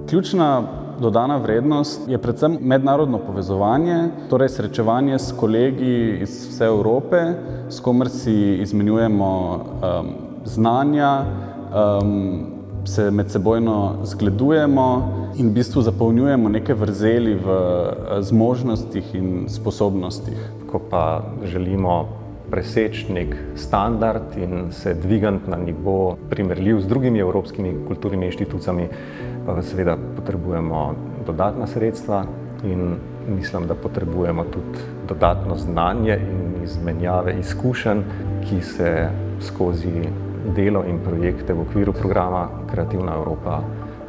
Ključna dodana vrednost je predvsem mednarodno povezovanje, torej srečevanje s kolegi iz vse Evrope, s komer si izmenjujemo znanja, se medsebojno zgledujemo in v bistvu zapolnjujemo neke vrzeli v zmožnostih in sposobnostih. Ko pa želimo preseči nek standard in se dvigati na nivo primerljiv z drugimi evropskimi kulturnimi inštitucijami, pa seveda potrebujemo dodatna sredstva in mislim, da potrebujemo tudi dodatno znanje in izmenjave izkušenj, ki se skozi delo in projekte v okviru programa Kreativna Evropa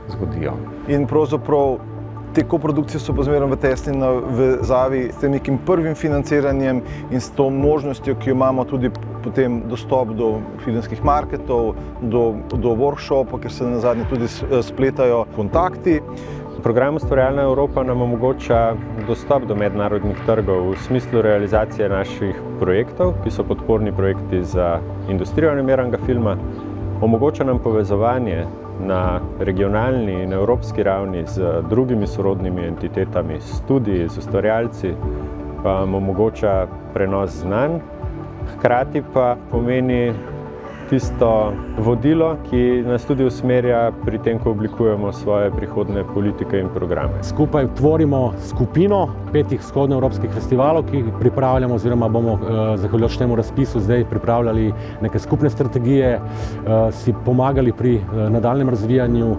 zgodijo. In pravzaprav te koprodukcije so pa zmeraj v tesni navezavi s tem nekim prvim financiranjem in s to možnostjo, ki jo imamo tudi potem dostop do filmskih marketov, do workshopa, ker se nazadnje tudi spletajo kontakti. Program Ustvarjalna Evropa nam omogoča dostop do mednarodnih trgov v smislu realizacije naših projektov, ki so podporni projekti za industrijo animiranega filma. Omogoča nam povezovanje na regionalni in evropski ravni z drugimi sorodnimi entitetami, s studiji, z ustvarjalci, pa nam omogoča prenos znanj, hkrati pa pomeni tisto vodilo, ki nas tudi usmerja pri tem, ko oblikujemo svoje prihodnje politike in programe. Skupaj tvorimo skupino 5 vzhodnoevropskih festivalov, ki jih pripravljamo oziroma bomo zahvaljujoč temu razpisu zdaj pripravljali neke skupne strategije, si pomagali pri nadaljnjem razvijanju,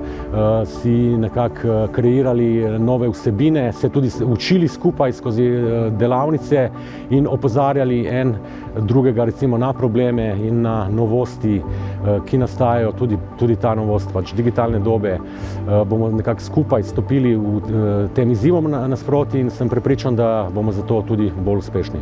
si nekako kreirali nove vsebine, se tudi učili skupaj skozi delavnice in opozarjali en drugega recimo na probleme in na novosti, ki nastajajo, tudi ta novost digitalne dobe. Bomo nekako skupaj stopili v tem izzivom nasproti in sem prepričan, da bomo zato tudi bolj uspešni.